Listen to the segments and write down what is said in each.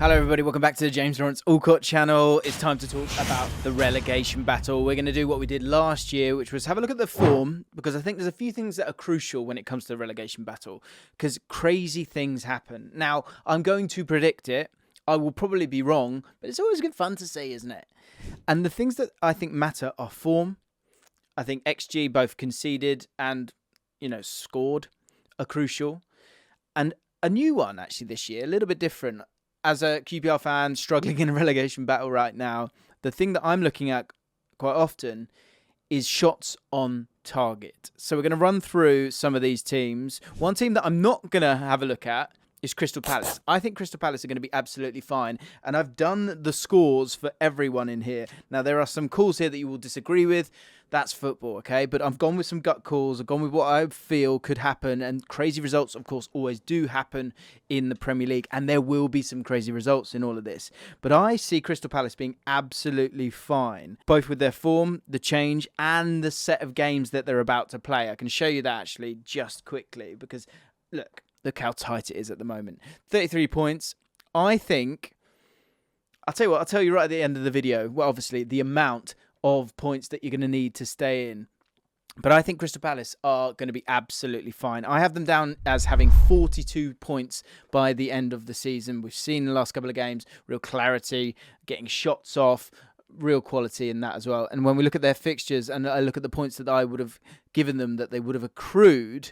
Hello everybody, welcome back to the James Lawrence Allcott channel. It's time to talk about the relegation battle. We're going to do what we did last year, which was have a look at the form, because I think there's a few things that are crucial when it comes to the relegation battle, because crazy things happen. Now, I'm going to predict it. I will probably be wrong, but it's always good fun to see, isn't it? And the things that I think matter are form. I think XG, both conceded and, scored, are crucial. And a new one, actually, this year, a little bit different. As a QPR fan struggling in a relegation battle right now, the thing that I'm looking at quite often is shots on target. So we're going to run through some of these teams. One team that I'm not going to have a look at is Crystal Palace. I think Crystal Palace are going to be absolutely fine. And I've done the scores for everyone in here. Now, there are some calls here that you will disagree with. That's football, okay? But I've gone with some gut calls. I've gone with what I feel could happen. And crazy results, of course, always do happen in the Premier League. And there will be some crazy results in all of this. But I see Crystal Palace being absolutely fine, both with their form, the change, and the set of games that they're about to play. I can show you that, actually, just quickly. Because, look how tight it is at the moment. 33 points. I think, I'll tell you right at the end of the video. Well, obviously, the amount of points that you're going to need to stay in. But I think Crystal Palace are going to be absolutely fine. I have them down as having 42 points by the end of the season. We've seen in the last couple of games real clarity, getting shots off, real quality in that as well. And when we look at their fixtures and I look at the points that I would have given them that they would have accrued,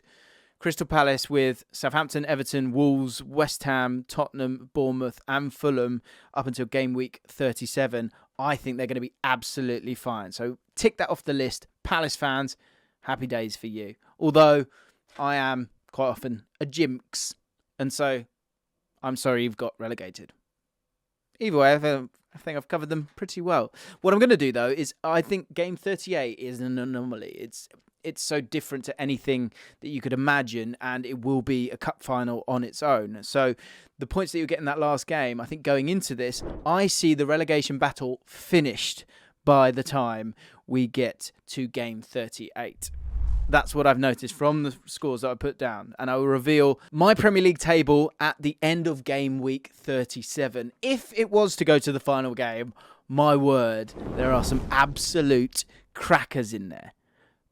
Crystal Palace with Southampton, Everton, Wolves, West Ham, Tottenham, Bournemouth and Fulham up until game week 37. I think they're going to be absolutely fine. So tick that off the list. Palace fans, happy days for you. Although I am quite often a jinx. And so I'm sorry you've got relegated. Either way, I think I've covered them pretty well. What I'm going to do, though, is I think game 38 is an anomaly. It's so different to anything that you could imagine, and it will be a cup final on its own. So the points that you get in that last game, I think going into this, I see the relegation battle finished by the time we get to game 38. That's what I've noticed from the scores that I put down. And I will reveal my Premier League table at the end of game week 37. If it was to go to the final game, my word, there are some absolute crackers in there.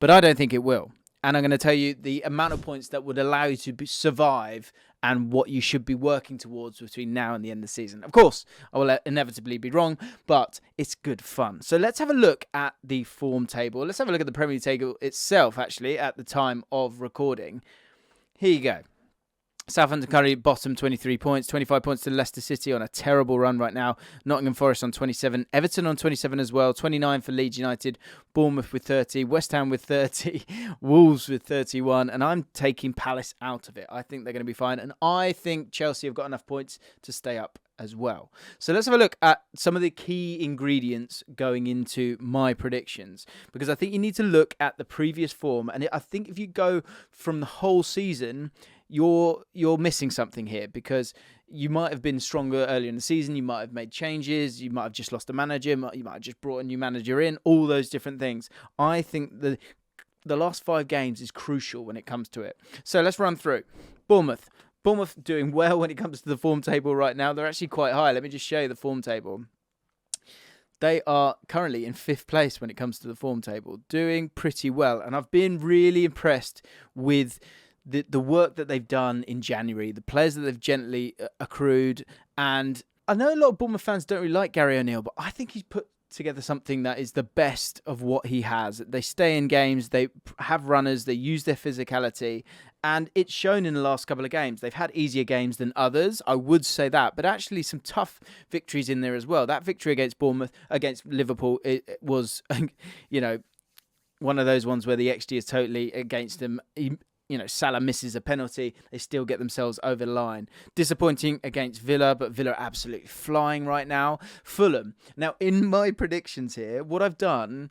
But I don't think it will. And I'm going to tell you the amount of points that would allow you to survive and what you should be working towards between now and the end of the season. Of course, I will inevitably be wrong, but it's good fun. So let's have a look at the form table. Let's have a look at the Premier League table itself, actually, at the time of recording. Here you go. Southampton currently bottom 23 points, 25 points to Leicester City on a terrible run right now. Nottingham Forest on 27, Everton on 27 as well, 29 for Leeds United, Bournemouth with 30, West Ham with 30, Wolves with 31, and I'm taking Palace out of it. I think they're going to be fine, and I think Chelsea have got enough points to stay up as well. So let's have a look at some of the key ingredients going into my predictions, because I think you need to look at the previous form, and I think if you go from the whole season, you're missing something here, because you might have been stronger earlier in the season, you might have made changes, you might have just lost a manager, you might have just brought a new manager in, all those different things. I think the last 5 games is crucial when it comes to it. So let's run through. Bournemouth doing well when it comes to the form table right now. They're actually quite high. Let me just show you the form table. They are currently in 5th place when it comes to the form table, doing pretty well. And I've been really impressed with the work that they've done in January, the players that they've gently accrued. And I know a lot of Bournemouth fans don't really like Gary O'Neill, but I think he's put together something that is the best of what he has. They stay in games, they have runners, they use their physicality, and it's shown in the last couple of games. They've had easier games than others, I would say that, but actually some tough victories in there as well. That victory against Bournemouth, against Liverpool, it was, one of those ones where the XG is totally against them. Salah misses a penalty, they still get themselves over the line. Disappointing against Villa, but Villa are absolutely flying right now. Fulham. Now, in my predictions here, what I've done,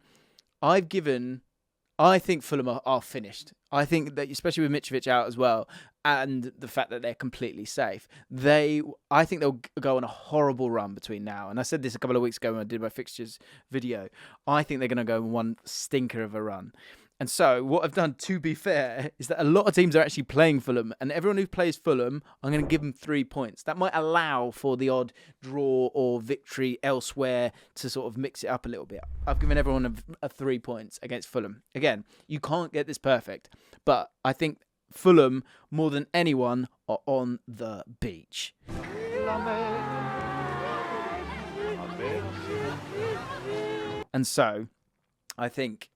I think Fulham are finished. I think that, especially with Mitrovic out as well, and the fact that they're completely safe, I think they'll go on a horrible run between now. And I said this a couple of weeks ago when I did my fixtures video. I think they're going to go on one stinker of a run. And so what I've done, to be fair, is that a lot of teams are actually playing Fulham, and everyone who plays Fulham, I'm going to give them 3 points. That might allow for the odd draw or victory elsewhere to sort of mix it up a little bit. I've given everyone a 3 points against Fulham. Again, you can't get this perfect, but I think Fulham, more than anyone, are on the beach. And so I think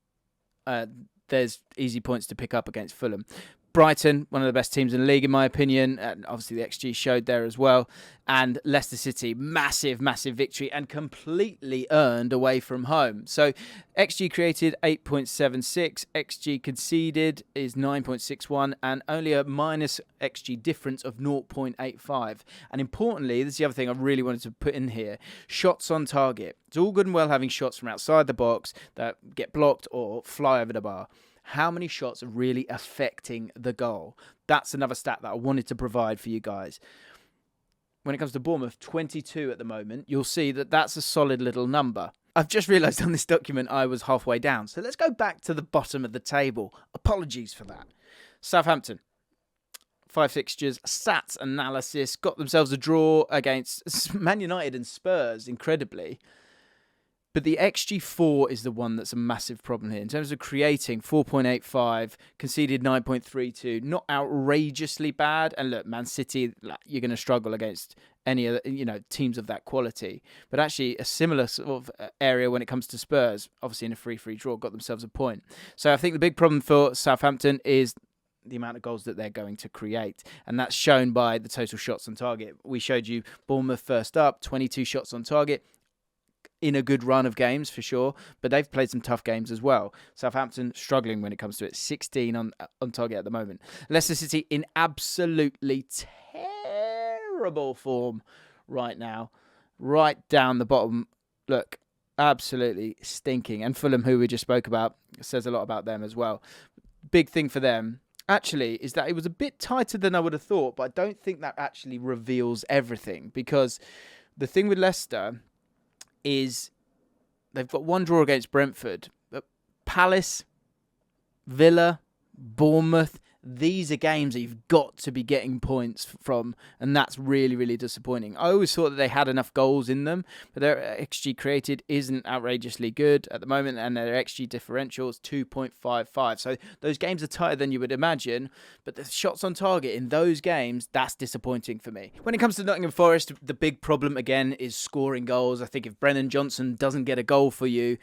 there's easy points to pick up against Fulham. Brighton, one of the best teams in the league, in my opinion. And obviously, the XG showed there as well. And Leicester City, massive, massive victory and completely earned away from home. So, XG created 8.76. XG conceded is 9.61. And only a minus XG difference of 0.85. And importantly, this is the other thing I really wanted to put in here. Shots on target. It's all good and well having shots from outside the box that get blocked or fly over the bar. How many shots are really affecting the goal? That's another stat that I wanted to provide for you guys. When it comes to Bournemouth, 22 at the moment, you'll see that that's a solid little number. I've just realised on this document I was halfway down. So let's go back to the bottom of the table. Apologies for that. Southampton, 5 fixtures, stats analysis, got themselves a draw against Man United and Spurs, incredibly. But the XG4 is the one that's a massive problem here. In terms of creating, 4.85, conceded 9.32, not outrageously bad. And look, Man City, you're going to struggle against any other, teams of that quality. But actually, a similar sort of area when it comes to Spurs, obviously in a free draw, got themselves a point. So I think the big problem for Southampton is the amount of goals that they're going to create. And that's shown by the total shots on target. We showed you Bournemouth first up, 22 shots on target. In a good run of games for sure, but they've played some tough games as well. Southampton struggling when it comes to it, 16 on target at the moment. Leicester City in absolutely terrible form right now, right down the bottom. Look, absolutely stinking. And Fulham, who we just spoke about, says a lot about them as well. Big thing for them actually is that it was a bit tighter than I would have thought, but I don't think that actually reveals everything, because the thing with Leicester is they've got one draw against Brentford, but Palace, Villa, Bournemouth, these are games that you've got to be getting points from, and that's really, really disappointing. I always thought that they had enough goals in them, but their XG created isn't outrageously good at the moment, and their XG differential is 2.55. So those games are tighter than you would imagine, but the shots on target in those games, that's disappointing for me. When it comes to Nottingham Forest, the big problem again is scoring goals. I think if Brennan Johnson doesn't get a goal for you,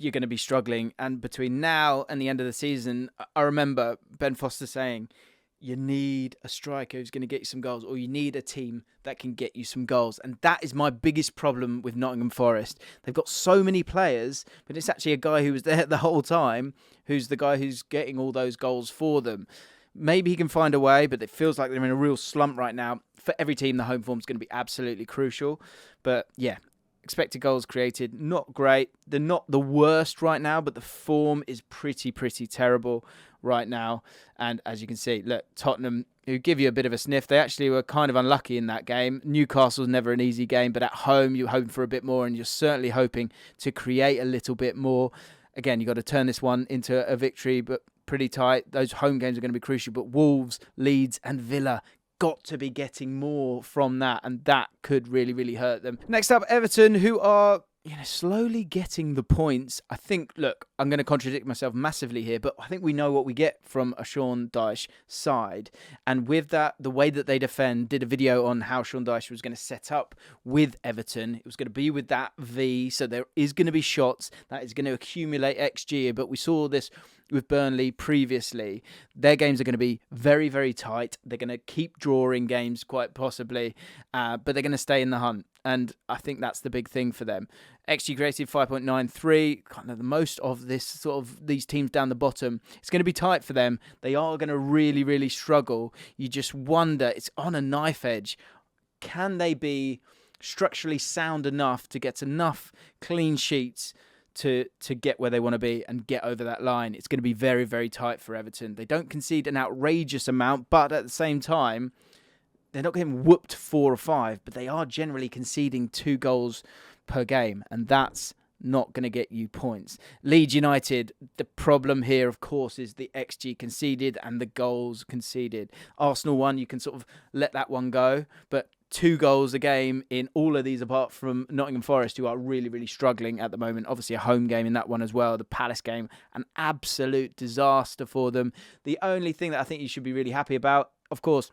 you're going to be struggling. And between now and the end of the season, I remember Ben Foster saying, you need a striker who's going to get you some goals, or you need a team that can get you some goals. And that is my biggest problem with Nottingham Forest. They've got so many players, but it's actually a guy who was there the whole time who's the guy who's getting all those goals for them. Maybe he can find a way, but it feels like they're in a real slump right now. For every team, the home form is going to be absolutely crucial. But yeah, expected goals created, not great. They're not the worst right now, but the form is pretty terrible right now. And as you can see, look, Tottenham, who give you a bit of a sniff, they actually were kind of unlucky in that game. Newcastle's never an easy game, but at home you're hoping for a bit more, and you're certainly hoping to create a little bit more. Again, you've got to turn this one into a victory, but pretty tight. Those home games are going to be crucial, but Wolves, Leeds and Villa got to be getting more from that, and that could really hurt them. Next up, Everton, who are slowly getting the points. I think, look, I'm going to contradict myself massively here, but I think we know what we get from a Sean Dyche side. And with that, the way that they defend, did a video on how Sean Dyche was going to set up with Everton. It was going to be with that V, so there is going to be shots that is going to accumulate XG, but we saw this with Burnley previously. Their games are going to be very tight. They're going to keep drawing games quite possibly, but they're going to stay in the hunt. And I think that's the big thing for them. XG created 5.93, kind of the most of this sort of these teams down the bottom. It's going to be tight for them. They are going to really struggle. You just wonder, it's on a knife edge. Can they be structurally sound enough to get enough clean sheets to get where they want to be and get over that line? It's going to be very tight for Everton. They don't concede an outrageous amount, but at the same time, they're not getting whooped 4 or 5, but they are generally conceding 2 goals per game, and that's not going to get you points. Leeds United, the problem here, of course, is the XG conceded and the goals conceded. Arsenal one, you can sort of let that one go, but 2 goals a game in all of these, apart from Nottingham Forest, who are really, really struggling at the moment. Obviously, a home game in that one as well. The Palace game, an absolute disaster for them. The only thing that I think you should be really happy about, of course,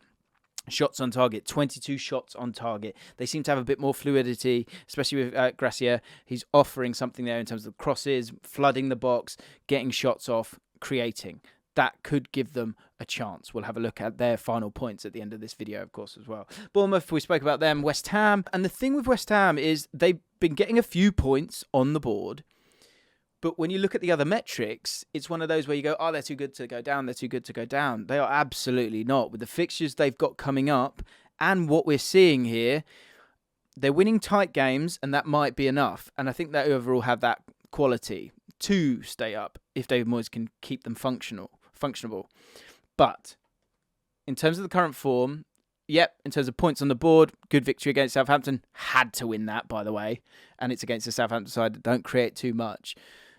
shots on target, 22 shots on target. They seem to have a bit more fluidity, especially with Gracia. He's offering something there in terms of crosses, flooding the box, getting shots off, creating. That could give them a chance. We'll have a look at their final points at the end of this video, of course, as well. Bournemouth, we spoke about them. West Ham. And the thing with West Ham is they've been getting a few points on the board. But when you look at the other metrics, it's one of those where you go, oh, they're too good to go down. They're too good to go down. They are absolutely not. With the fixtures they've got coming up and what we're seeing here, they're winning tight games, and that might be enough. And I think they overall have that quality to stay up if David Moyes can keep them functionable. But in terms of the current form, yep, in terms of points on the board, good victory against Southampton. Had to win that, by the way. And it's against the Southampton side that don't create too much.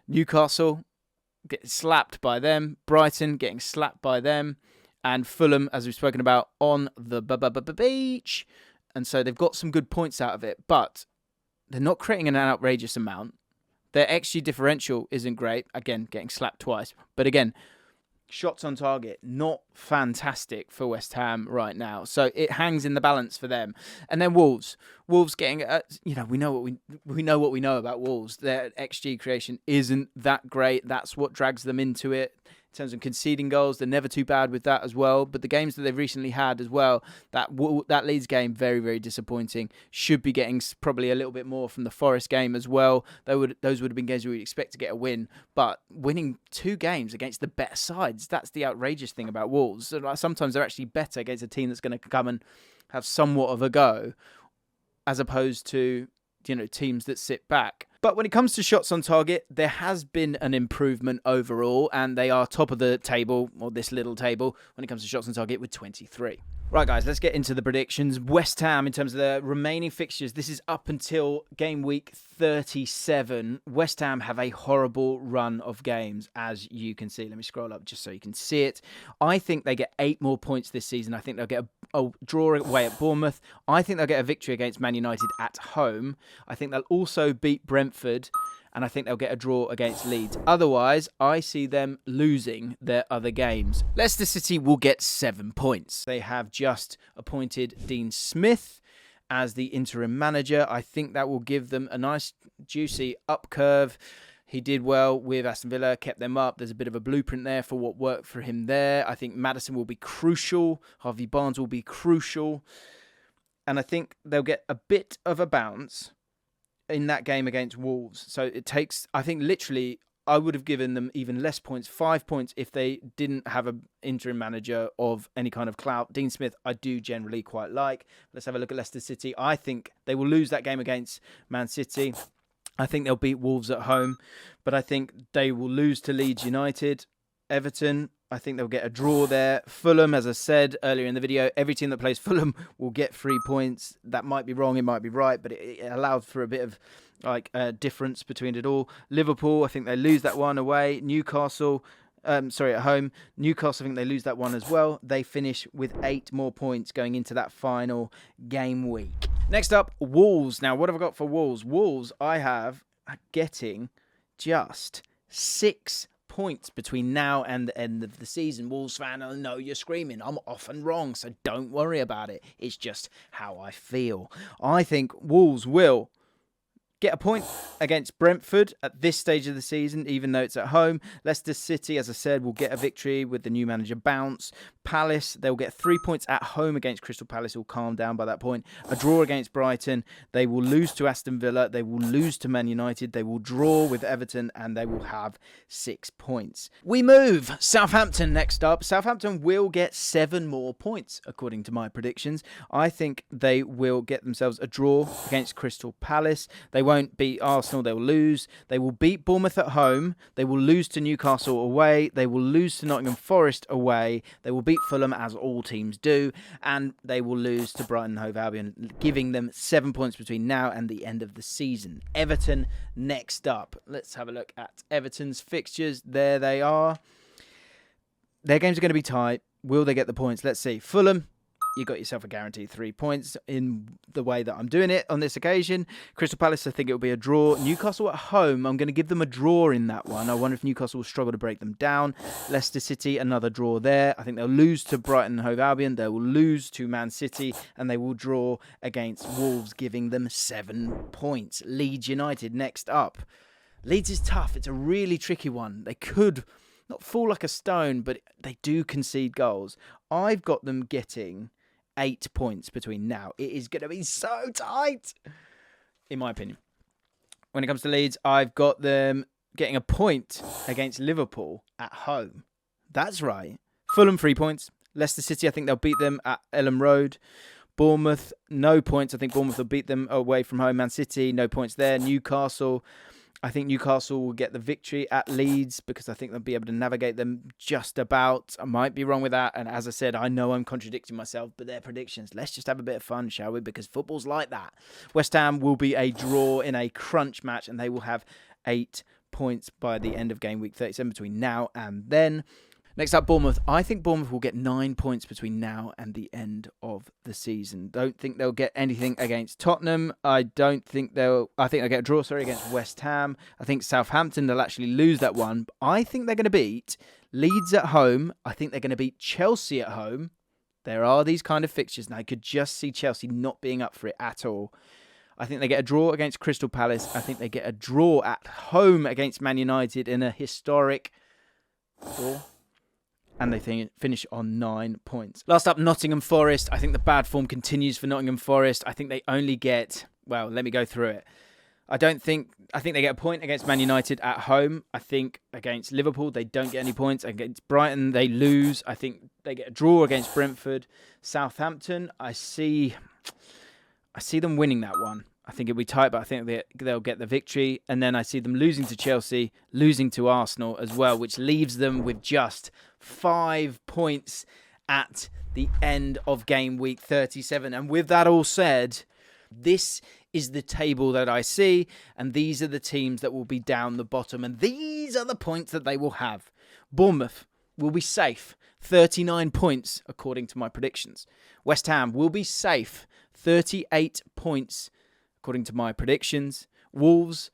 Newcastle getting slapped by them. Brighton getting slapped by them. And Fulham, as we've spoken about, on the beach. And so they've got some good points out of it. But they're not creating an outrageous amount. Their XG differential isn't great. Again, getting slapped twice. But again, shots on target, not fantastic for West Ham right now. So it hangs in the balance for them. And then Wolves. Wolves getting, we know what we know about Wolves. Their XG creation isn't that great. That's what drags them into it. In terms of conceding goals, they're never too bad with that as well. But the games that they've recently had as well, that Leeds game, very, very disappointing. Should be getting probably a little bit more from the Forest game as well. Those would have been games we would expect to get a win. But winning 2 games against the better sides, that's the outrageous thing about Wolves. Sometimes they're actually better against a team that's going to come and have somewhat of a go, as opposed to teams that sit back. But when it comes to shots on target, there has been an improvement overall, and they are top of the table, or this little table, when it comes to shots on target with 23. Right, guys, let's get into the predictions. West Ham, in terms of the remaining fixtures, this is up until game week 37. West Ham have a horrible run of games, as you can see. Let me scroll up just so you can see it. I think they get 8 more points this season. I think they'll get a draw away at Bournemouth. I think they'll get a victory against Man United at home. I think they'll also beat Brentford. And I think they'll get a draw against Leeds. Otherwise, I see them losing their other games. Leicester City will get 7 points. They have just appointed Dean Smith as the interim manager. I think that will give them a nice, juicy up curve. He did well with Aston Villa, kept them up. There's a bit of a blueprint there for what worked for him there. I think Maddison will be crucial. Harvey Barnes will be crucial. And I think they'll get a bit of a bounce in that game against Wolves. So it takes, I think literally, I would have given them even less points, 5 points, if they didn't have an interim manager of any kind of clout. Dean Smith, I do generally quite like. Let's have a look at Leicester City. I think they will lose that game against Man City. I think they'll beat Wolves at home, but I think they will lose to Leeds United. Everton, I think they'll get a draw there. Fulham, as I said earlier in the video, every team that plays Fulham will get 3 points. That might be wrong, it might be right, but it allowed for a bit of difference between it all. Liverpool, I think they lose that one away. Newcastle, at home. Newcastle, I think they lose that one as well. They finish with 8 more points going into that final game week. Next up, Wolves. Now, what have I got for Wolves? Wolves, I have getting just 6 points between now and the end of the season. Wolves fan, I know you're screaming. I'm often wrong, so don't worry about it. It's just how I feel. I think Wolves will get a point against Brentford at this stage of the season, even though it's at home. Leicester City, as I said, will get a victory with the new manager Bounce. Palace, they'll get 3 points at home against Crystal Palace, who'll calm down by that point. A draw against Brighton. They will lose to Aston Villa. They will lose to Man United. They will draw with Everton, and they will have 6 points. We move. Southampton next up. Southampton will get 7 more points, according to my predictions. I think they will get themselves a draw against Crystal Palace. They won't beat Arsenal. They will lose. They will beat Bournemouth at home. They will lose to Newcastle away. They will lose to Nottingham Forest away. They will beat Fulham, as all teams do. And they will lose to Brighton and Hove Albion, giving them 7 points between now and the end of the season. Everton next up. Let's have a look at Everton's fixtures. There they are. Their games are going to be tight. Will they get the points? Let's see. Fulham. You got yourself a guaranteed 3 points in the way that I'm doing it on this occasion. Crystal Palace, I think it will be a draw. Newcastle at home, I'm going to give them a draw in that one. I wonder if Newcastle will struggle to break them down. Leicester City, another draw there. I think they'll lose to Brighton and Hove Albion. They will lose to Man City, and they will draw against Wolves, giving them 7 points. Leeds United next up. Leeds is tough. It's a really tricky one. They could not fall like a stone, but they do concede goals. I've got them getting 8 points between now. It is going to be so tight, in my opinion. When it comes to Leeds, I've got them getting a point against Liverpool at home. That's right. Fulham, 3 points. Leicester City, I think they'll beat them at Elland Road. Bournemouth, no points. I think Bournemouth will beat them away from home. Man City, no points there. Newcastle, I think Newcastle will get the victory at Leeds because I think they'll be able to navigate them just about. I might be wrong with that. And as I said, I know I'm contradicting myself, but they're predictions. Let's just have a bit of fun, shall we? Because football's like that. West Ham will be a draw in a crunch match, and they will have 8 points by the end of game week 37 between now and then. Next up, Bournemouth. I think Bournemouth will get 9 points between now and the end of the season. Don't think they'll get anything against Tottenham. I think they'll get a draw, against West Ham. I think Southampton, they'll actually lose that one. But I think they're going to beat Leeds at home. I think they're going to beat Chelsea at home. There are these kind of fixtures, and I could just see Chelsea not being up for it at all. I think they get a draw against Crystal Palace. I think they get a draw at home against Man United in a historic draw. And they finish on 9 points. Last up, Nottingham Forest. I think the bad form continues for Nottingham Forest. I think they only get, well, let me go through it. I think they get a point against Man United at home. I think against Liverpool, they don't get any points. Against Brighton, they lose. I think they get a draw against Brentford. Southampton, I see them winning that one. I think it'll be tight, but I think they'll get the victory. And then I see them losing to Chelsea, losing to Arsenal as well, which leaves them with just 5 points at the end of game week 37. And with that all said, this is the table that I see, and these are the teams that will be down the bottom, and these are the points that they will have. Bournemouth will be safe, 39 points according to my predictions. West Ham will be safe, 38 points according to my predictions. Wolves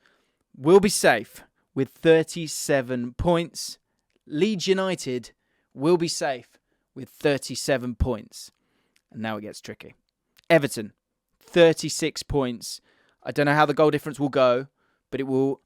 will be safe with 37 points. Leeds United will be safe with 37 points. And now it gets tricky. Everton, 36 points. I don't know how the goal difference will go, but it will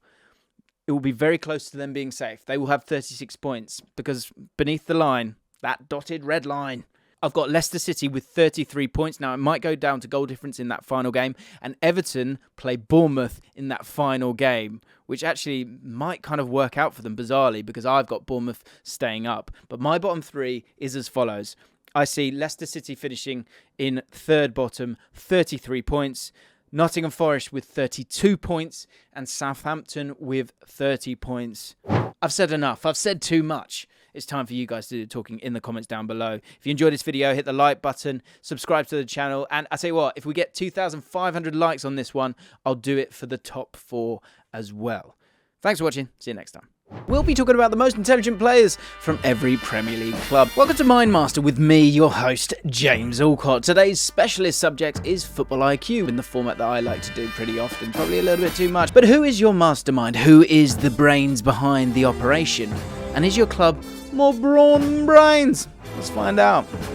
be very close to them being safe. They will have 36 points because beneath the line, that dotted red line, I've got Leicester City with 33 points. Now, it might go down to goal difference in that final game. And Everton play Bournemouth in that final game, which actually might kind of work out for them bizarrely because I've got Bournemouth staying up. But my bottom three is as follows. I see Leicester City finishing in third bottom, 33 points. Nottingham Forest with 32 points. And Southampton with 30 points. I've said enough. I've said too much. It's time for you guys to do the talking in the comments down below. If you enjoyed this video, hit the like button, subscribe to the channel, and I tell you what, if we get 2,500 likes on this one, I'll do it for the top 4 as well. Thanks for watching. See you next time. We'll be talking about the most intelligent players from every Premier League club. Welcome to Mindmaster with me, your host, James Allcott. Today's specialist subject is football IQ in the format that I like to do pretty often, probably a little bit too much. But who is your mastermind? Who is the brains behind the operation? And is your club more brawn than brains? Let's find out.